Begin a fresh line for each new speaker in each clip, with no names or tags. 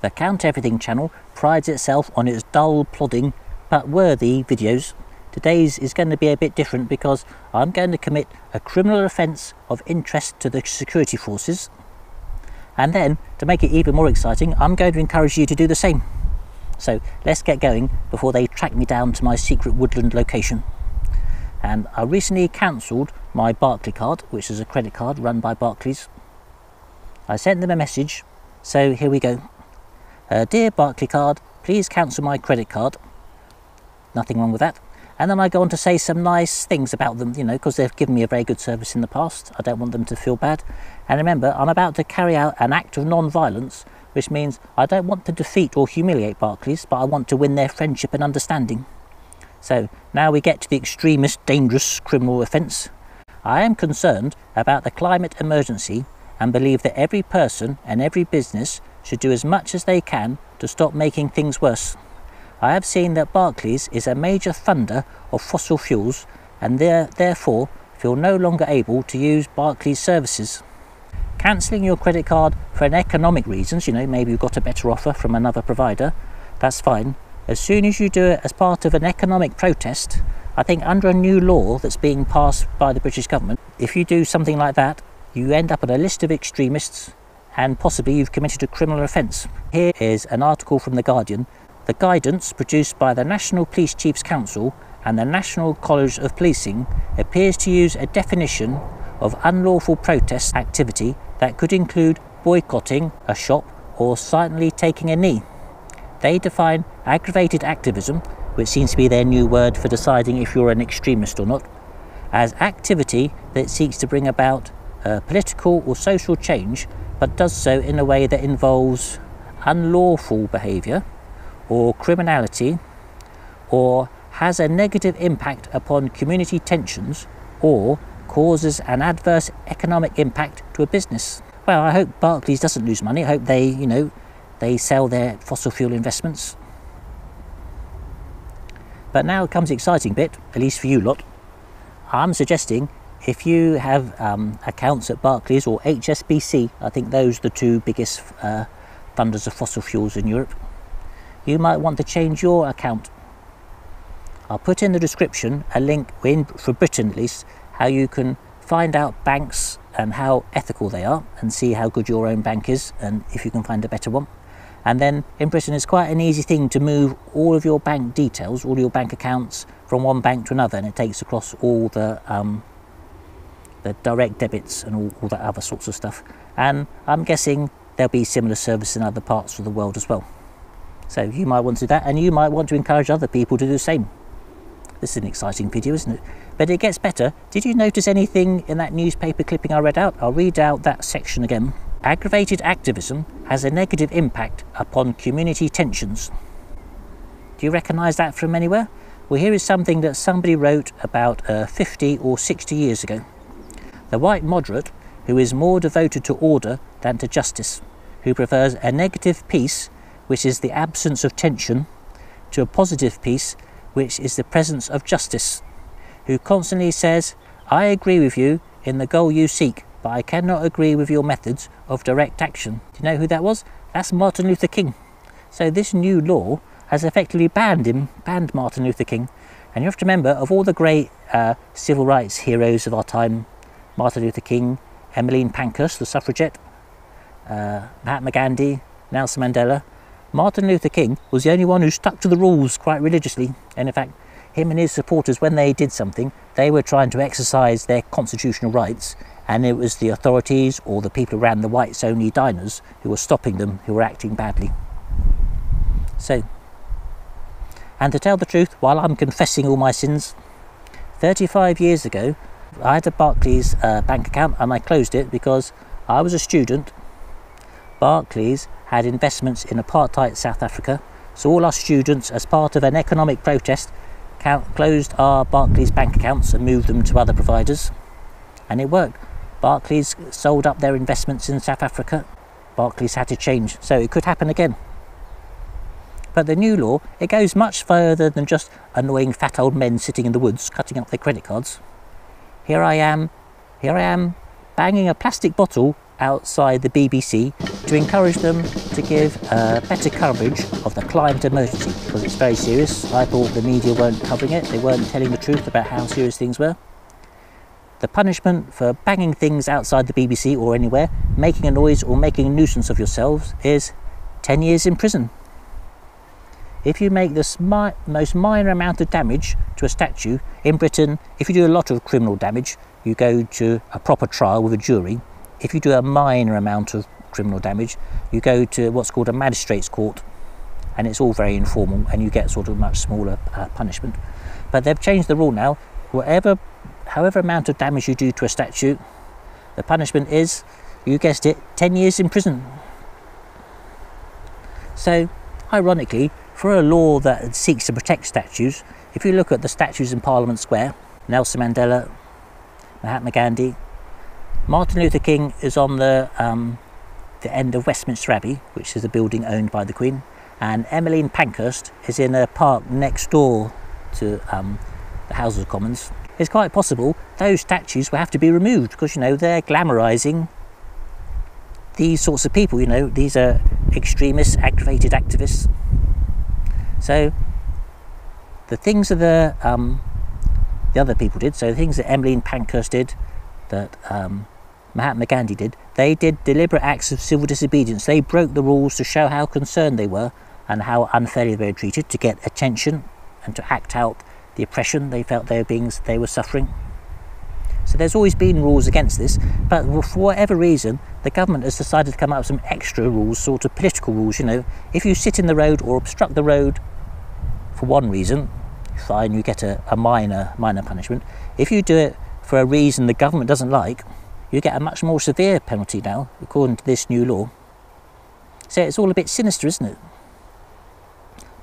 The Count Everything channel prides itself on its dull, plodding, but worthy videos. Today's is going to be a bit different because I'm going to commit a criminal offence of interest to the security forces. And then, to make it even more exciting, I'm going to encourage you to do the same. So let's get going before they track me down to my secret woodland location. And I recently cancelled my Barclaycard, which is a credit card run by Barclays. I sent them a message, so here we go. Dear Barclaycard, please cancel my credit card. Nothing wrong with that. And then I go on to say some nice things about them, you know, because they've given me a very good service in the past. I don't want them to feel bad. And remember, I'm about to carry out an act of non-violence, which means I don't want to defeat or humiliate Barclays, but I want to win their friendship and understanding. So now we get to the extremist, dangerous criminal offence. I am concerned about the climate emergency and believe that every person and every business should do as much as they can to stop making things worse. I have seen that Barclays is a major funder of fossil fuels and therefore feel no longer able to use Barclays services. Cancelling your credit card for an economic reasons, you know, maybe you've got a better offer from another provider, that's fine. As soon as you do it as part of an economic protest, I think under a new law that's being passed by the British government, if you do something like that, you end up on a list of extremists and possibly you've committed a criminal offence. Here is an article from The Guardian. The guidance produced by the National Police Chiefs Council and the National College of Policing appears to use a definition of unlawful protest activity that could include boycotting a shop or silently taking a knee. They define aggravated activism, which seems to be their new word for deciding if you're an extremist or not, as activity that seeks to bring about political or social change, but does so in a way that involves unlawful behaviour or criminality, or has a negative impact upon community tensions, or causes an adverse economic impact to a business. Well, I hope Barclays doesn't lose money. I hope they, you know, they sell their fossil fuel investments. But now comes the exciting bit, at least for you lot. I'm suggesting if you have accounts at Barclays or HSBC, I think those are the two biggest funders of fossil fuels in Europe, you might want to change your account. I'll put in the description a link, for Britain at least, how you can find out banks and how ethical they are and see how good your own bank is and if you can find a better one. And then in Britain it's quite an easy thing to move all of your bank details, all your bank accounts from one bank to another, and it takes across all the direct debits and all that other sorts of stuff. And I'm guessing there'll be similar service in other parts of the world as well. So you might want to do that, and you might want to encourage other people to do the same. This is an exciting video, isn't it? But it gets better. Did you notice anything in that newspaper clipping I read out? I'll read out that section again. Aggravated activism has a negative impact upon community tensions. Do you recognise that from anywhere? Well, here is something that somebody wrote about 50 or 60 years ago. The white moderate, who is more devoted to order than to justice, who prefers a negative peace, which is the absence of tension, to a positive peace, which is the presence of justice, who constantly says, I agree with you in the goal you seek, but I cannot agree with your methods of direct action. Do you know who that was? That's Martin Luther King. So this new law has effectively banned Martin Luther King. And you have to remember, of all the great civil rights heroes of our time, Martin Luther King, Emmeline Pankhurst, the suffragette, Mahatma Gandhi, Nelson Mandela, Martin Luther King was the only one who stuck to the rules quite religiously. And in fact, him and his supporters, when they did something, they were trying to exercise their constitutional rights, and it was the authorities or the people who ran the whites only diners who were stopping them, who were acting badly. So, and to tell the truth, while I'm confessing all my sins, 35 years ago I had a Barclays bank account and I closed it because I was a student. Barclays had investments in apartheid South Africa, so all our students, as part of an economic protest, closed our Barclays bank accounts and moved them to other providers, and it worked. Barclays sold up their investments in South Africa. Barclays had to change, so it could happen again. But the new law, it goes much further than just annoying fat old men sitting in the woods cutting up their credit cards. Here I am banging a plastic bottle outside the BBC to encourage them to give better coverage of the climate emergency, because it's very serious. I thought the media weren't covering it, they weren't telling the truth about how serious things were. The punishment for banging things outside the BBC or anywhere, making a noise or making a nuisance of yourselves, is 10 years in prison. If you make the most minor amount of damage to a statue, in Britain, if you do a lot of criminal damage, you go to a proper trial with a jury. If you do a minor amount of criminal damage, you go to what's called a magistrate's court, and it's all very informal, and you get sort of much smaller punishment. But they've changed the rule now. However amount of damage you do to a statue, the punishment is, you guessed it, 10 years in prison. So, ironically, for a law that seeks to protect statues, if you look at the statues in Parliament Square, Nelson Mandela, Mahatma Gandhi, Martin Luther King is on the end of Westminster Abbey, which is a building owned by the Queen, and Emmeline Pankhurst is in a park next door to the Houses of Commons. It's quite possible those statues will have to be removed because, you know, they're glamorising these sorts of people. You know, these are extremists, aggravated activists. So the things that the other people did, so the things that Emmeline Pankhurst did, that Mahatma Gandhi did, they did deliberate acts of civil disobedience. They broke the rules to show how concerned they were and how unfairly they were treated, to get attention and to act out the oppression they felt they were suffering. So there's always been rules against this, but for whatever reason, the government has decided to come up with some extra rules, sort of political rules. You know, if you sit in the road or obstruct the road for one reason, fine, you get a minor punishment. If you do it for a reason the government doesn't like, you get a much more severe penalty now, according to this new law. So it's all a bit sinister, isn't it?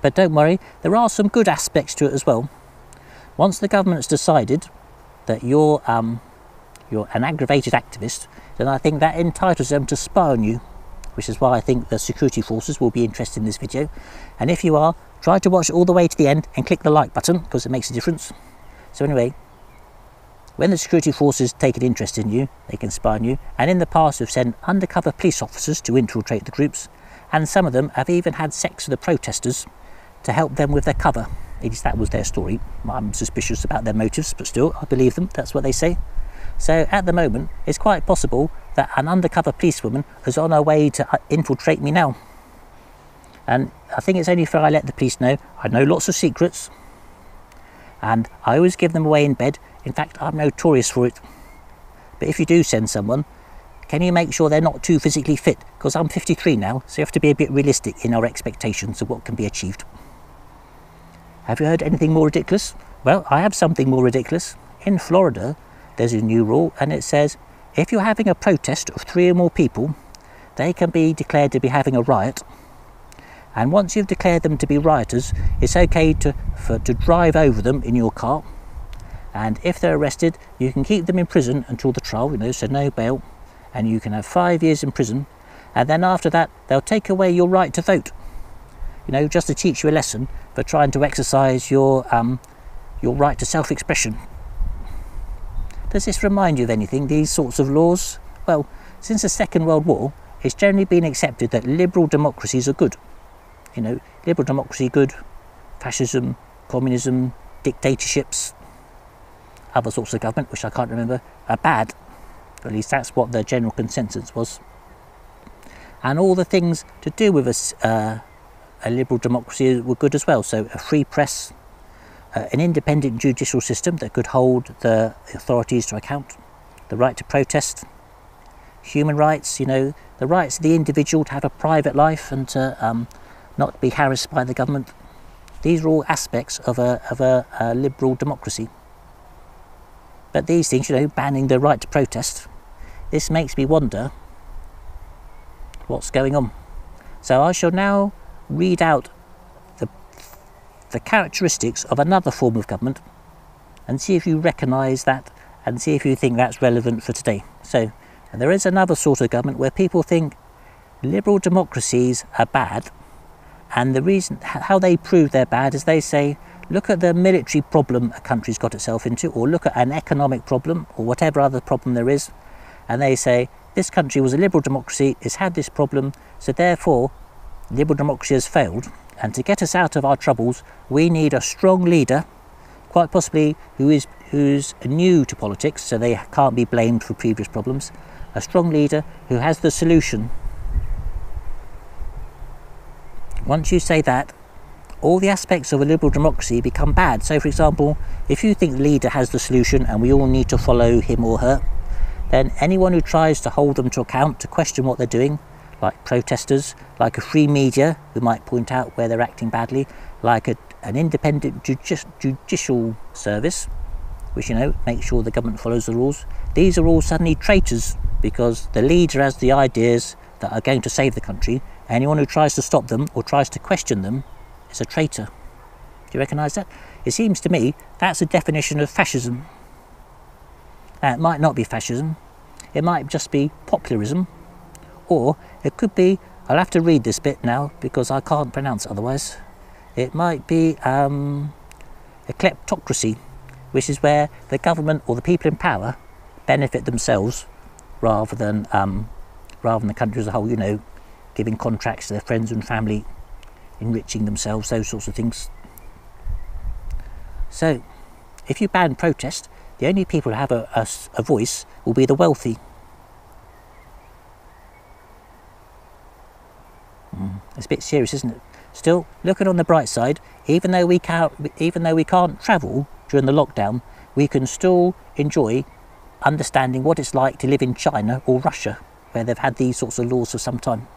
But don't worry, there are some good aspects to it as well. Once the government's decided that you're an aggravated activist, then I think that entitles them to spy on you, which is why I think the security forces will be interested in this video. And if you are, try to watch all the way to the end and click the like button, because it makes a difference. So anyway, when the security forces take an interest in you, they can spy on you, and in the past have sent undercover police officers to infiltrate the groups, and some of them have even had sex with the protesters to help them with their cover. At least that was their story. I'm suspicious about their motives, but still, I believe them. That's what they say. So at the moment, it's quite possible that an undercover policewoman is on her way to infiltrate me now. And I think it's only fair I let the police know. I know lots of secrets, and I always give them away in bed. In fact, I'm notorious for it. But if you do send someone, can you make sure they're not too physically fit? Because I'm 53 now, so you have to be a bit realistic in our expectations of what can be achieved. Have you heard anything more ridiculous? Well, I have something more ridiculous. In Florida, there's a new rule, and it says if you're having a protest of 3 or more people, they can be declared to be having a riot. And once you've declared them to be rioters, it's okay to drive over them in your car. And if they're arrested, you can keep them in prison until the trial, you know, so no bail. And you can have 5 years in prison. And then after that, they'll take away your right to vote. You know, just to teach you a lesson for trying to exercise your right to self-expression. Does this remind you of anything, these sorts of laws? Well, since the Second World War, it's generally been accepted that liberal democracies are good. You know, liberal democracy good, fascism, communism, dictatorships, other sorts of government, which I can't remember, are bad. At least that's what the general consensus was. And all the things to do with a liberal democracy were good as well. So a free press, an independent judicial system that could hold the authorities to account, the right to protest, human rights, you know, the rights of the individual to have a private life and to not be harassed by the government. These are all aspects of a liberal democracy. But these things, you know, banning the right to protest, this makes me wonder what's going on. So I shall now read out the characteristics of another form of government and see if you recognise that and see if you think that's relevant for today. So there is another sort of government where people think liberal democracies are bad, and the reason how they prove they're bad is they say, look at the military problem a country's got itself into, or look at an economic problem or whatever other problem there is, and they say this country was a liberal democracy, it's had this problem, so therefore liberal democracy has failed, and to get us out of our troubles we need a strong leader, quite possibly who's new to politics, so they can't be blamed for previous problems, a strong leader who has the solution. Once you say that, all the aspects of a liberal democracy become bad. So for example, if you think the leader has the solution and we all need to follow him or her, then anyone who tries to hold them to account, to question what they're doing, like protesters, like a free media who might point out where they're acting badly, like an independent judicial service, which, you know, makes sure the government follows the rules, these are all suddenly traitors, because the leader has the ideas that are going to save the country. Anyone who tries to stop them or tries to question them is a traitor. Do you recognise that? It seems to me that's a definition of fascism. Now, it might not be fascism, it might just be popularism, or it could be, I'll have to read this bit now because I can't pronounce it otherwise, it might be a kleptocracy, which is where the government or the people in power benefit themselves rather than the country as a whole, you know, giving contracts to their friends and family, enriching themselves, those sorts of things. So if you ban protest, the only people who have a voice will be the wealthy. It's a bit serious, isn't it? Still, looking on the bright side, even though we can't travel during the lockdown, we can still enjoy understanding what it's like to live in China or Russia, where they've had these sorts of laws for some time.